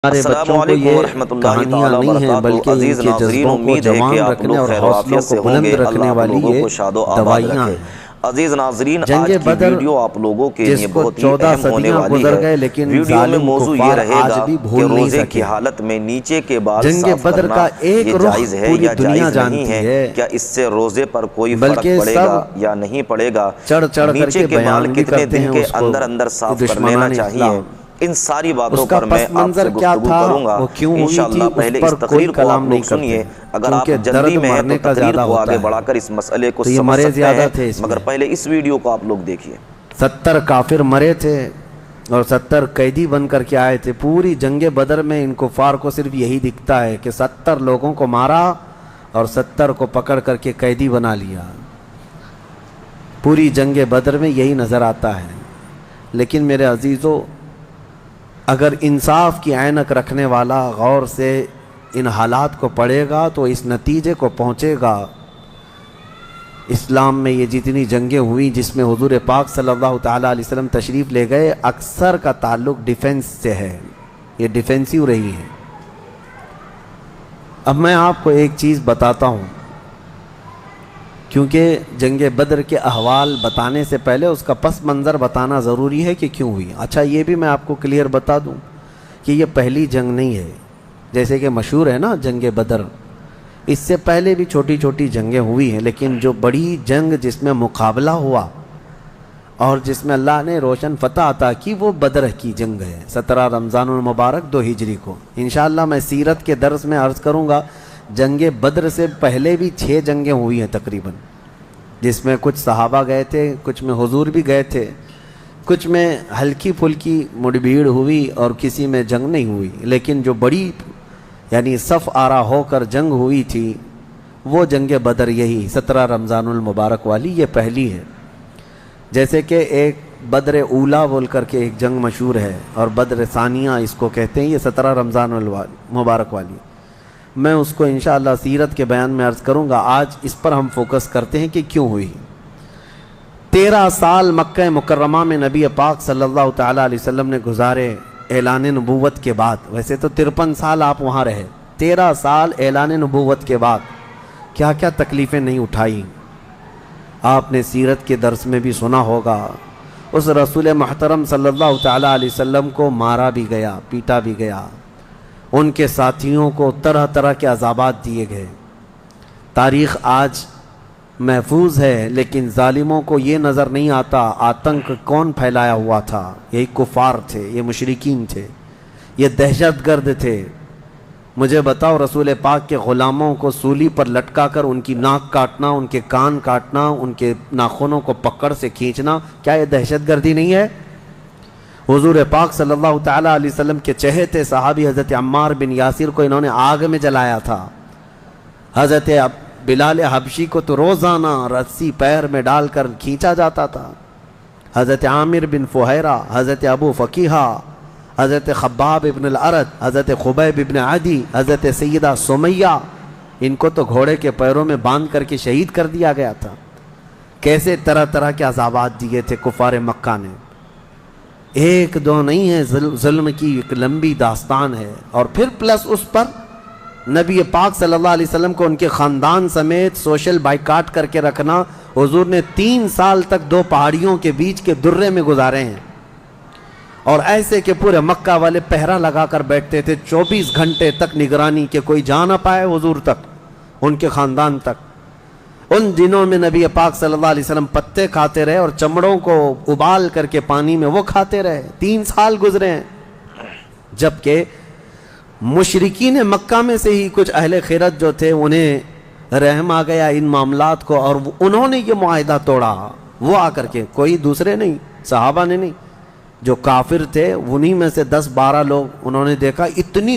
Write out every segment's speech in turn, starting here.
ہمارے بچوں کو یہ کہانیاں نہیں ہیں بلکہ ان کے جذبوں کو جوان رکھنے اور حوصلوں کو بلند رکھنے والی یہ دوائیاں ہیں۔ عزیز ناظرین، جنگ آج کی بدر ویڈیو آپ لوگوں کے جس لیے کو بہت ہی 14 اہم ہونے صدیاں والی گزر ہے۔ گئے لیکن ویڈیو میں ظالم موضوع یہ کفار رہے آج گا بھی کہ بھول نہیں روزے کی سکے۔ حالت میں نیچے کے بال جنگ صاف بدر کرنا کا ایک یہ رخ جائز ہے پوری یا دنیا جائز نہیں جانتی ہے؟ ہے، کیا اس سے روزے پر کوئی فرق بلکہ پڑے سب گا یا نہیں پڑے گا؟ چڑھ چڑھ کر نیچے کے کے بال بیان بھی کتنے کرتے ہیں دن کے اس کو اندر اندر صاف کر لینا دشمنان چاہیے؟ اسلام۔ ان ساری باتوں اس کا پر میں پس آپ سے منظر کیا گفتگو تھا، کروں گا وہ کیوں ہوئی تھی، انشاءاللہ۔ اس پہلے پر اس کوئی تقریر کو کلام آپ نہیں لوگ کرتے سنیے، اگر آپ کیونکہ جلدی درد میں ہیں مرنے تو کا تقریر زیادہ کو آگے ہوتا ہے، بڑھا کر اس مسئلے کو تو یہ سمجھ مرے سکتے زیادہ ہیں، تھے اس مگر میں۔ پہلے اس ویڈیو کو آپ لوگ دیکھیے۔ 70 کافر مرے تھے اور 70 قیدی بن کر کے آئے تھے۔ پوری جنگ بدر میں ان کفار کو صرف یہی دکھتا ہے کہ 70 لوگوں کو مارا اور 70 کو پکڑ کر کے قیدی بنا لیا۔ پوری جنگ بدر میں یہی نظر آتا ہے۔ لیکن میرے عزیزو، اگر انصاف کی عینک رکھنے والا غور سے ان حالات کو پڑھے گا تو اس نتیجے کو پہنچے گا۔ اسلام میں یہ جتنی جنگیں ہوئی جس میں حضور پاک صلی اللہ تعالیٰ علیہ وسلم تشریف لے گئے، اکثر کا تعلق ڈیفنس سے ہے، یہ ڈیفنسیو رہی ہے۔ اب میں آپ کو ایک چیز بتاتا ہوں، کیونکہ جنگ بدر کے احوال بتانے سے پہلے اس کا پس منظر بتانا ضروری ہے کہ کیوں ہوئی۔ اچھا، یہ بھی میں آپ کو کلیئر بتا دوں کہ یہ پہلی جنگ نہیں ہے۔ جیسے کہ مشہور ہے نا جنگ بدر، اس سے پہلے بھی چھوٹی چھوٹی جنگیں ہوئی ہیں، لیکن جو بڑی جنگ جس میں مقابلہ ہوا اور جس میں اللہ نے روشن فتح عطا کی، وہ بدر کی جنگ ہے، 17 رمضان المبارک 2 ہجری کو۔ انشاءاللہ میں سیرت کے درس میں عرض کروں گا، جنگ بدر سے پہلے بھی 6 جنگیں ہوئی ہیں تقریباً، جس میں کچھ صحابہ گئے تھے، کچھ میں حضور بھی گئے تھے، کچھ میں ہلکی پھلکی مڑبھیڑ ہوئی اور کسی میں جنگ نہیں ہوئی۔ لیکن جو بڑی یعنی صف آرا ہو کر جنگ ہوئی تھی وہ جنگ بدر، یہی 17 رمضان المبارک والی، یہ پہلی ہے۔ جیسے کہ ایک بدر اولا بول کر کے ایک جنگ مشہور ہے اور بدر ثانیہ اس کو کہتے ہیں، یہ 17 رمضان المبارک والی، میں اس کو انشاءاللہ سیرت کے بیان میں عرض کروں گا۔ آج اس پر ہم فوکس کرتے ہیں کہ کیوں ہوئی۔ 13 سال مکہ مکرمہ میں نبی پاک صلی اللہ تعالیٰ علیہ وسلم نے گزارے اعلان نبوت کے بعد۔ ویسے تو 53 سال آپ وہاں رہے، 13 سال اعلان نبوت کے بعد کیا کیا تکلیفیں نہیں اٹھائیں۔ آپ نے سیرت کے درس میں بھی سنا ہوگا، اس رسول محترم صلی اللہ تعالیٰ علیہ وسلم کو مارا بھی گیا، پیٹا بھی گیا، ان کے ساتھیوں کو طرح طرح کے عذابات دیے گئے۔ تاریخ آج محفوظ ہے، لیکن ظالموں کو یہ نظر نہیں آتا آتنک کون پھیلایا ہوا تھا۔ یہی کفار تھے، یہ مشرکین تھے، یہ دہشت گرد تھے۔ مجھے بتاؤ، رسول پاک کے غلاموں کو سولی پر لٹکا کر ان کی ناک کاٹنا، ان کے کان کاٹنا، ان کے ناخنوں کو پکڑ سے کھینچنا، کیا یہ دہشت گردی نہیں ہے؟ حضور پاک صلی اللہ تعالیٰ علیہ وسلم کے چہیتے صحابی حضرت عمار بن یاسر کو انہوں نے آگ میں جلایا تھا۔ حضرت بلال حبشی کو تو روزانہ رسی پیر میں ڈال کر کھینچا جاتا تھا۔ حضرت عامر بن فہیرہ، حضرت ابو فقیہہ، حضرت خباب ابن الارت، حضرت خبیب ابن عدی، حضرت سیدہ سمیہ، ان کو تو گھوڑے کے پیروں میں باندھ کر کے شہید کر دیا گیا تھا۔ کیسے طرح طرح کے عذابات دیے تھے کفار مکہ نے، ایک دو نہیں ہے، ظلم کی ایک لمبی داستان ہے۔ اور پھر پلس اس پر نبی پاک صلی اللہ علیہ وسلم کو ان کے خاندان سمیت سوشل بائیکاٹ کر کے رکھنا۔ حضور نے 3 سال تک 2 پہاڑیوں کے بیچ کے درے میں گزارے ہیں، اور ایسے کہ پورے مکہ والے پہرا لگا کر بیٹھتے تھے 24 گھنٹے تک نگرانی کے کوئی جا نہ پائے حضور تک، ان کے خاندان تک۔ ان دنوں میں نبی پاک صلی اللہ علیہ وسلم پتے کھاتے رہے اور چمڑوں کو ابال کر کے پانی میں وہ کھاتے رہے۔ 3 سال گزرے ہیں، جبکہ مشرکین مکہ میں سے ہی کچھ اہل خیرت جو تھے انہیں رحم آ گیا ان معاملات کو، اور انہوں نے یہ معاہدہ توڑا۔ وہ آ کر کے، کوئی دوسرے نہیں، صحابہ نے نہیں، جو کافر تھے انہی میں سے 10-12 لوگ، انہوں نے دیکھا اتنی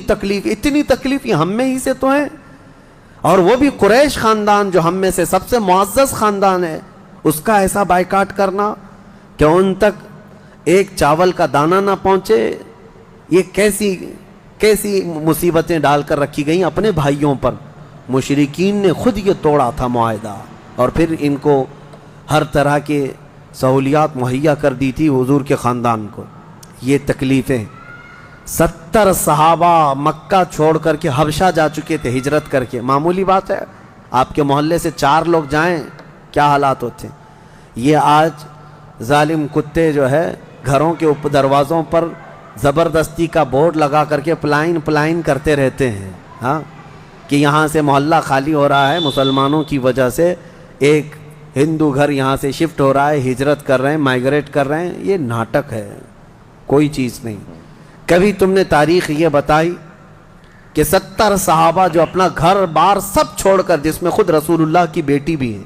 تکلیف یہ ہم میں ہی سے تو ہیں، اور وہ بھی قریش خاندان جو ہم میں سے سب سے معزز خاندان ہے، اس کا ایسا بائیکاٹ کرنا کہ ان تک ایک چاول کا دانہ نہ پہنچے، یہ کیسی مصیبتیں ڈال کر رکھی گئیں اپنے بھائیوں پر۔ مشرکین نے خود یہ توڑا تھا معاہدہ، اور پھر ان کو ہر طرح کے سہولیات مہیا کر دی تھی حضور کے خاندان کو۔ یہ تکلیفیں 70 صحابہ مکہ چھوڑ کر کے حبشہ جا چکے تھے ہجرت کر کے. معمولی بات ہے, آپ کے محلے سے 4 لوگ جائیں کیا حالات ہوتے ہیں. یہ آج ظالم کتے جو ہے گھروں کے اوپر دروازوں پر زبردستی کا بورڈ لگا کر کے پلائن کرتے رہتے ہیں, ہاں, کہ یہاں سے محلہ خالی ہو رہا ہے مسلمانوں کی وجہ سے, ایک ہندو گھر یہاں سے شفٹ ہو رہا ہے, ہجرت کر رہے ہیں, مائیگریٹ کر رہے ہیں. یہ ناٹک ہے, کوئی چیز نہیں. کبھی تم نے تاریخ یہ بتائی کہ 70 صحابہ جو اپنا گھر بار سب چھوڑ کر, جس میں خود رسول اللہ کی بیٹی بھی ہیں,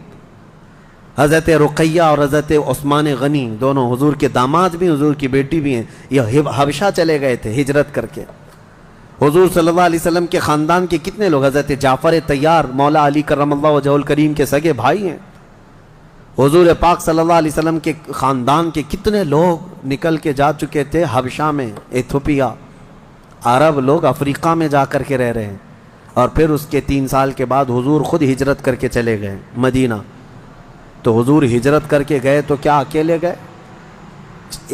حضرت رقیہ اور حضرت عثمان غنی, دونوں حضور کے داماد بھی, حضور کی بیٹی بھی ہیں, یہ حبشہ چلے گئے تھے ہجرت کر کے. حضور صلی اللہ علیہ وسلم کے خاندان کے کتنے لوگ, حضرت جعفر طیار مولا علی کرم اللہ وجہہ الکریم کے سگے بھائی ہیں. حضور پاک صلی اللہ علیہ وسلم کے خاندان کے کتنے لوگ نکل کے جا چکے تھے حبشہ میں, ایتھوپیا. عرب لوگ افریقہ میں جا کر کے رہ رہے ہیں. اور پھر اس کے 3 سال کے بعد حضور خود ہجرت کر کے چلے گئے مدینہ. تو حضور ہجرت کر کے گئے تو کیا اکیلے گئے؟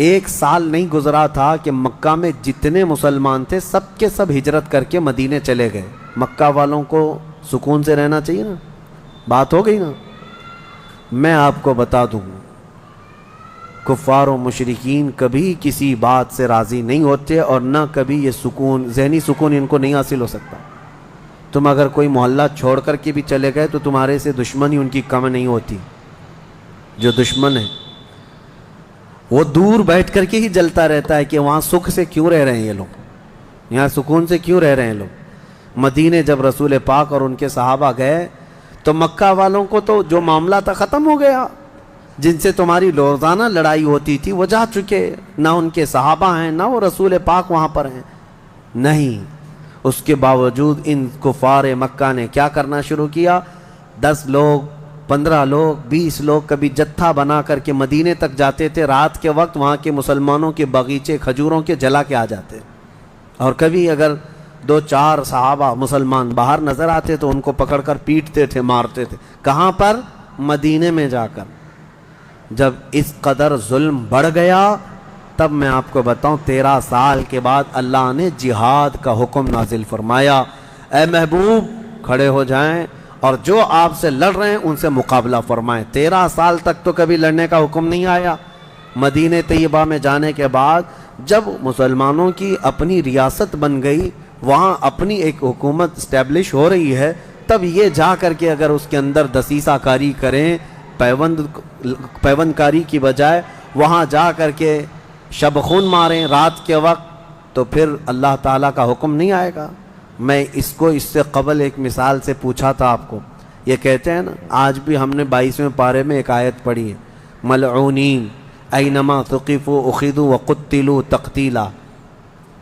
1 سال نہیں گزرا تھا کہ مکہ میں جتنے مسلمان تھے سب کے سب ہجرت کر کے مدینے چلے گئے. مکہ والوں کو سکون سے رہنا چاہیے نا, بات ہو گئی نا. میں آپ کو بتا دوں, کفار و مشرکین کبھی کسی بات سے راضی نہیں ہوتے, اور نہ کبھی یہ سکون, ذہنی سکون ان کو نہیں حاصل ہو سکتا. تم اگر کوئی محلہ چھوڑ کر کے بھی چلے گئے تو تمہارے سے دشمنی ان کی کم نہیں ہوتی. جو دشمن ہے وہ دور بیٹھ کر کے ہی جلتا رہتا ہے کہ وہاں سکھ سے کیوں رہ رہے ہیں یہ لوگ, یہاں سکون سے کیوں رہ رہے ہیں لوگ. مدینے جب رسول پاک اور ان کے صحابہ گئے تو مکہ والوں کو تو جو معاملہ تھا ختم ہو گیا. جن سے تمہاری روزانہ لڑائی ہوتی تھی وہ جا چکے, نہ ان کے صحابہ ہیں نہ وہ رسول پاک وہاں پر ہیں. نہیں, اس کے باوجود ان کفار مکہ نے کیا کرنا شروع کیا, 10 لوگ 15 لوگ 20 لوگ کبھی جتھا بنا کر کے مدینے تک جاتے تھے. رات کے وقت وہاں کے مسلمانوں کے باغیچے کھجوروں کے جلا کے آ جاتے, اور کبھی اگر 2-4 صحابہ مسلمان باہر نظر آتے تو ان کو پکڑ کر پیٹتے تھے, مارتے تھے. کہاں پر؟ مدینے میں جا کر. جب اس قدر ظلم بڑھ گیا تب میں آپ کو بتاؤں 13 سال کے بعد اللہ نے جہاد کا حکم نازل فرمایا. اے محبوب کھڑے ہو جائیں اور جو آپ سے لڑ رہے ہیں ان سے مقابلہ فرمائیں. 13 سال تک تو کبھی لڑنے کا حکم نہیں آیا. مدینہ طیبہ میں جانے کے بعد جب مسلمانوں کی اپنی ریاست بن گئی, وہاں اپنی ایک حکومت اسٹیبلش ہو رہی ہے, تب یہ جا کر کے اگر اس کے اندر دسیسہ کاری کریں, پیوند کاری کی بجائے وہاں جا کر کے شب خون ماریں رات کے وقت, تو پھر اللہ تعالیٰ کا حکم نہیں آئے گا. میں اس سے قبل ایک مثال سے پوچھا تھا آپ کو. یہ کہتے ہیں نا, آج بھی ہم نے 22ویں پارے میں ایک آیت پڑھی ہے, ملعونین اینما ثقفوا اخذوا وقتلوا تقتیلا.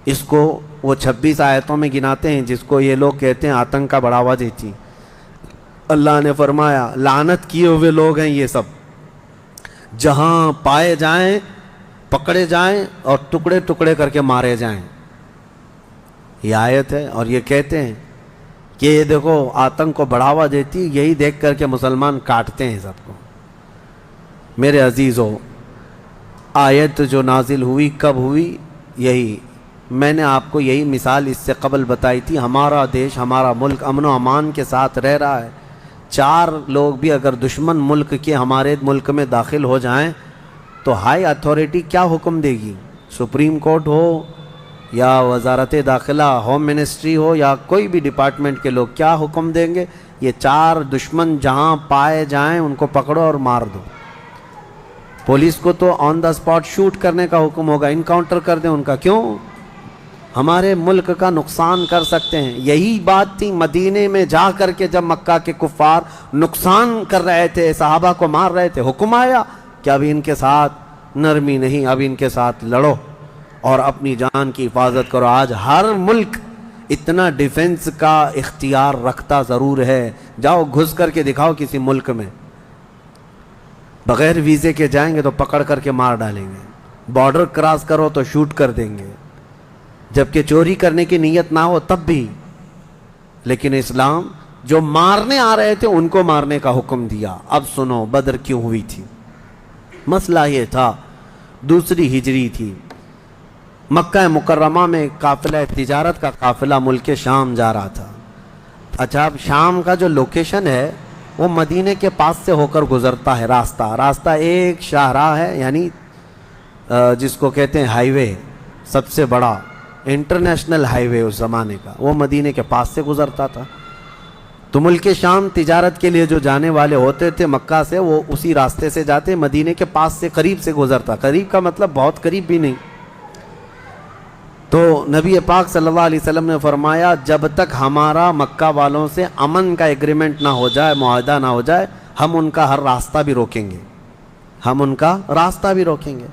اس کو وہ 26 آیتوں میں گناتے ہیں جس کو یہ لوگ کہتے ہیں آتنک کا بڑھاوا دیتی. اللہ نے فرمایا لعنت کیے ہوئے لوگ ہیں یہ سب, جہاں پائے جائیں پکڑے جائیں اور ٹکڑے ٹکڑے کر کے مارے جائیں. یہ آیت ہے, اور یہ کہتے ہیں کہ یہ دیکھو آتنک کو بڑھاوا دیتی, یہی دیکھ کر کے مسلمان کاٹتے ہیں سب کو. میرے عزیزو, آیت جو نازل ہوئی کب ہوئی؟ یہی میں نے آپ کو یہی مثال اس سے قبل بتائی تھی. ہمارا دیش, ہمارا ملک امن و امان کے ساتھ رہ رہا ہے. 4 لوگ بھی اگر دشمن ملک کے ہمارے ملک میں داخل ہو جائیں تو ہائی اتھارٹی کیا حکم دے گی؟ سپریم کورٹ ہو یا وزارت داخلہ, ہوم منسٹری ہو, یا کوئی بھی ڈپارٹمنٹ کے لوگ کیا حکم دیں گے؟ یہ 4 دشمن جہاں پائے جائیں ان کو پکڑو اور مار دو. پولیس کو تو آن دا اسپاٹ شوٹ کرنے کا حکم ہوگا, انکاؤنٹر کر دیں ان کا. کیوں؟ ہمارے ملک کا نقصان کر سکتے ہیں. یہی بات تھی مدینے میں جا کر کے جب مکہ کے کفار نقصان کر رہے تھے, صحابہ کو مار رہے تھے, حکم آیا کہ اب ان کے ساتھ نرمی نہیں, اب ان کے ساتھ لڑو اور اپنی جان کی حفاظت کرو. آج ہر ملک اتنا ڈیفنس کا اختیار رکھتا ضرور ہے. جاؤ گھس کر کے دکھاؤ کسی ملک میں, بغیر ویزے کے جائیں گے تو پکڑ کر کے مار ڈالیں گے. بارڈر کراس کرو تو شوٹ کر دیں گے, جبکہ چوری کرنے کی نیت نہ ہو تب بھی. لیکن اسلام جو مارنے آ رہے تھے ان کو مارنے کا حکم دیا. اب سنو بدر کیوں ہوئی تھی. مسئلہ یہ تھا, 2 ہجری تھی. مکہ مکرمہ میں قافلہ تجارت کا قافلہ ملک شام جا رہا تھا۔ اچھا، اب شام کا جو لوکیشن ہے وہ مدینے کے پاس سے ہو کر گزرتا ہے۔ راستہ ایک شاہراہ ہے، یعنی جس کو کہتے ہیں ہائی وے، سب سے بڑا انٹرنیشنل ہائی وے اس زمانے کا، وہ مدینے کے پاس سے گزرتا تھا۔ تو ملک شام تجارت کے لیے جو جانے والے ہوتے تھے مکہ سے، وہ اسی راستے سے جاتے، مدینے کے پاس سے قریب سے گزرتا۔ قریب کا مطلب بہت قریب بھی نہیں۔ تو نبی پاک صلی اللہ علیہ وسلم نے فرمایا جب تک ہمارا مکہ والوں سے امن کا ایگریمنٹ نہ ہو جائے، معاہدہ نہ ہو جائے، ہم ان کا ہر راستہ بھی روکیں گے، ہم ان کا راستہ بھی روکیں گے۔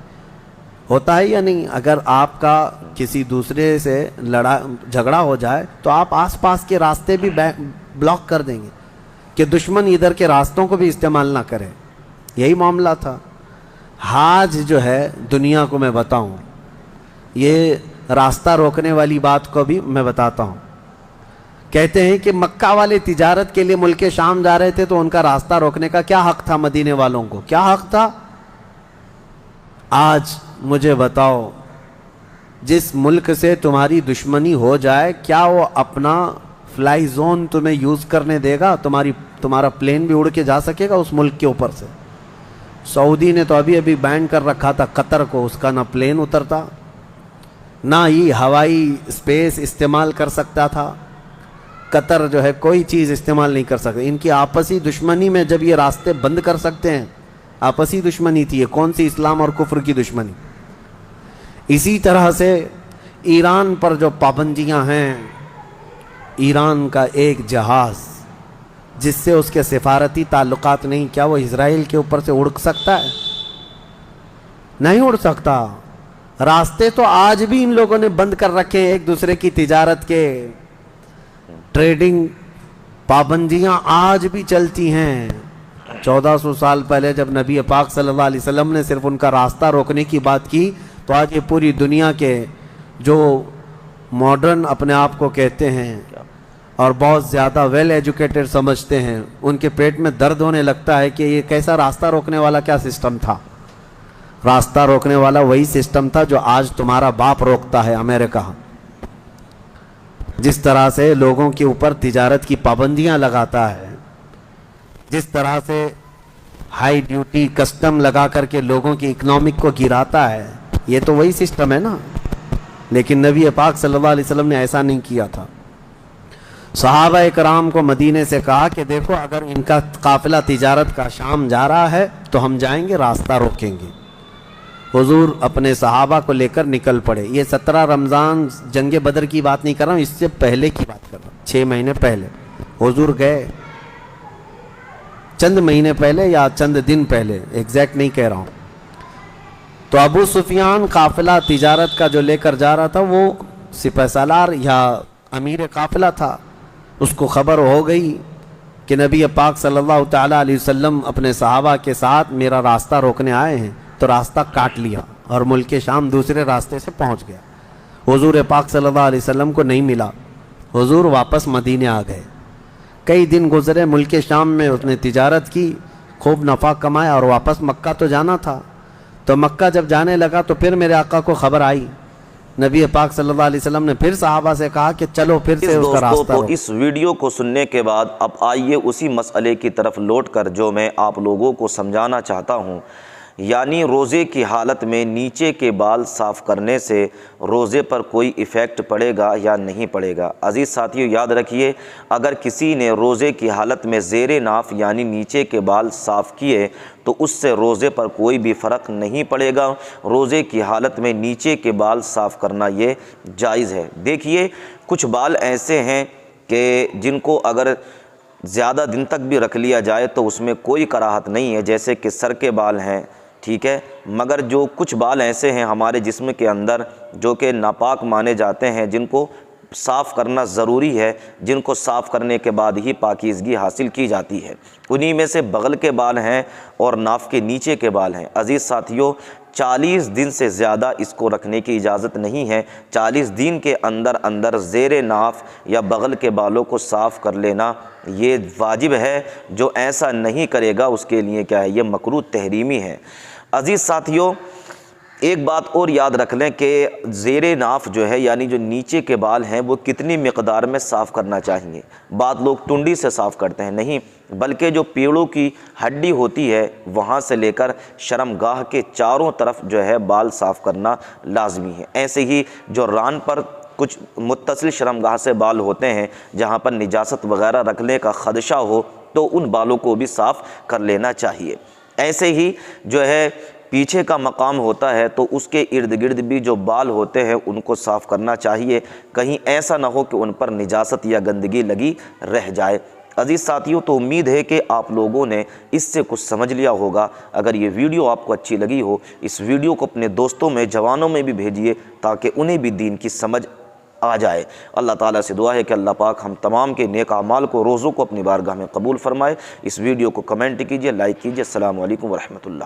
ہوتا ہے یا نہیں؟ اگر آپ کا کسی دوسرے سے جھگڑا ہو جائے تو آپ آس پاس کے راستے بھی بلاک کر دیں گے کہ دشمن ادھر کے راستوں کو بھی استعمال نہ کرے۔ یہی معاملہ تھا۔ حاج جو ہے دنیا کو میں بتاؤں، یہ راستہ روکنے والی بات کو بھی میں بتاتا ہوں۔ کہتے ہیں کہ مکہ والے تجارت کے لیے ملک شام جا رہے تھے تو ان کا راستہ روکنے کا کیا حق تھا؟ مدینے والوں کو کیا حق تھا؟ آج مجھے بتاؤ، جس ملک سے تمہاری دشمنی ہو جائے کیا وہ اپنا فلائی زون تمہیں یوز کرنے دے گا؟ تمہارا پلین بھی اڑ کے جا سکے گا اس ملک کے اوپر سے؟ سعودی نے تو ابھی بین کر رکھا تھا قطر کو، اس کا نہ پلین اترتا، نہ ہی ہوائی اسپیس استعمال کر سکتا تھا۔ قطر جو ہے کوئی چیز استعمال نہیں کر سکتا۔ ان کی آپسی دشمنی میں جب یہ راستے بند کر سکتے ہیں، آپسی دشمنی تھی، یہ کون سی اسلام اور کفر کی دشمنی؟ اسی طرح سے ایران پر جو پابندیاں ہیں، ایران کا ایک جہاز جس سے اس کے سفارتی تعلقات نہیں، کیا وہ اسرائیل کے اوپر سے اڑ سکتا ہے؟ نہیں اڑ سکتا۔ راستے تو آج بھی ان لوگوں نے بند کر رکھے ہیں، ایک دوسرے کی تجارت کے، ٹریڈنگ پابندیاں آج بھی چلتی ہیں۔ 1400 سال پہلے جب نبی پاک صلی اللہ علیہ وسلم نے صرف ان کا راستہ روکنے کی بات کی، تو آج یہ پوری دنیا کے جو ماڈرن اپنے آپ کو کہتے ہیں اور بہت زیادہ ویل ایجوکیٹڈ سمجھتے ہیں، ان کے پیٹ میں درد ہونے لگتا ہے کہ یہ کیسا راستہ روکنے والا کیا سسٹم تھا۔ راستہ روکنے والا وہی سسٹم تھا جو آج تمہارا باپ روکتا ہے، امریکہ۔ جس طرح سے لوگوں کے اوپر تجارت کی پابندیاں لگاتا ہے، جس طرح سے ہائی ڈیوٹی کسٹم لگا کر کے لوگوں کی اکنامک کو گراتا ہے، یہ تو وہی سسٹم ہے نا۔ لیکن نبی پاک صلی اللہ علیہ وسلم نے ایسا نہیں کیا تھا۔ صحابہ اکرام کو مدینے سے کہا کہ دیکھو اگر ان کا قافلہ تجارت کا شام جا رہا ہے تو ہم جائیں گے، راستہ روکیں گے۔ حضور اپنے صحابہ کو لے کر نکل پڑے۔ یہ 17 رمضان جنگ بدر کی بات نہیں کر رہا ہوں، اس سے پہلے کی بات کر رہا ہوں، 6 مہینے پہلے حضور گئے، چند مہینے پہلے یا چند دن پہلے، ایگزیکٹ نہیں کہہ رہا ہوں۔ تو ابو سفیان قافلہ تجارت کا جو لے کر جا رہا تھا وہ سپہ سالار یا امیر قافلہ تھا، اس کو خبر ہو گئی کہ نبی پاک صلی اللہ تعالیٰ علیہ وسلم اپنے صحابہ کے ساتھ میرا راستہ روکنے آئے ہیں، تو راستہ کاٹ لیا اور ملک شام دوسرے راستے سے پہنچ گیا۔ حضور پاک صلی اللہ علیہ وسلم کو نہیں ملا، حضور واپس مدینے آ گئے۔ کئی دن گزرے، ملک شام میں اس نے تجارت کی، خوب نفع کمایا اور واپس مکہ تو جانا تھا۔ تو مکہ جب جانے لگا تو پھر میرے آقا کو خبر آئی، نبی پاک صلی اللہ علیہ وسلم نے پھر صحابہ سے کہا کہ چلو پھر سے اس کا راستہ تو اس ویڈیو کو سننے کے بعد اب آئیے اسی مسئلے کی طرف لوٹ کر جو میں آپ لوگوں کو سمجھانا چاہتا ہوں، یعنی روزے کی حالت میں نیچے کے بال صاف کرنے سے روزے پر کوئی ایفیکٹ پڑے گا یا نہیں پڑے گا۔ عزیز ساتھیو یاد رکھیے، اگر کسی نے روزے کی حالت میں زیر ناف یعنی نیچے کے بال صاف کیے تو اس سے روزے پر کوئی بھی فرق نہیں پڑے گا۔ روزے کی حالت میں نیچے کے بال صاف کرنا یہ جائز ہے۔ دیکھیے کچھ بال ایسے ہیں کہ جن کو اگر زیادہ دن تک بھی رکھ لیا جائے تو اس میں کوئی کراہت نہیں ہے، جیسے کہ سر کے بال ہیں، ٹھیک ہے، مگر جو کچھ بال ایسے ہیں ہمارے جسم کے اندر جو کہ ناپاک مانے جاتے ہیں، جن کو صاف کرنا ضروری ہے، جن کو صاف کرنے کے بعد ہی پاکیزگی حاصل کی جاتی ہے، انہی میں سے بغل کے بال ہیں اور ناف کے نیچے کے بال ہیں۔ عزیز ساتھیوں 40 دن سے زیادہ اس کو رکھنے کی اجازت نہیں ہے۔ 40 دن کے اندر زیر ناف یا بغل کے بالوں کو صاف کر لینا یہ واجب ہے۔ جو ایسا نہیں کرے گا اس کے لیے کیا ہے، یہ مکروہ تحریمی ہے۔ عزیز ساتھیوں ایک بات اور یاد رکھ لیں کہ زیر ناف جو ہے یعنی جو نیچے کے بال ہیں وہ کتنی مقدار میں صاف کرنا چاہیے۔ بعض لوگ ٹنڈی سے صاف کرتے ہیں، نہیں، بلکہ جو پیڑوں کی ہڈی ہوتی ہے وہاں سے لے کر شرمگاہ کے چاروں طرف جو ہے بال صاف کرنا لازمی ہے۔ ایسے ہی جو ران پر کچھ متصل شرمگاہ سے بال ہوتے ہیں جہاں پر نجاست وغیرہ رکھنے کا خدشہ ہو تو ان بالوں کو بھی صاف کر لینا چاہیے۔ ایسے ہی جو ہے پیچھے کا مقام ہوتا ہے تو اس کے ارد گرد بھی جو بال ہوتے ہیں ان کو صاف کرنا چاہیے، کہیں ایسا نہ ہو کہ ان پر نجاست یا گندگی لگی رہ جائے۔ عزیز ساتھیوں، تو امید ہے کہ آپ لوگوں نے اس سے کچھ سمجھ لیا ہوگا۔ اگر یہ ویڈیو آپ کو اچھی لگی ہو، اس ویڈیو کو اپنے دوستوں میں، جوانوں میں بھی بھیجیے تاکہ انہیں بھی دین کی سمجھ آ جائے۔ اللہ تعالیٰ سے دعا ہے کہ اللہ پاک ہم تمام کے نیک اعمال کو، روزوں کو اپنی بارگاہ میں قبول فرمائے۔ اس ویڈیو کو کمنٹ کیجیے، لائک کیجیے۔ السلام علیکم ورحمۃ اللہ۔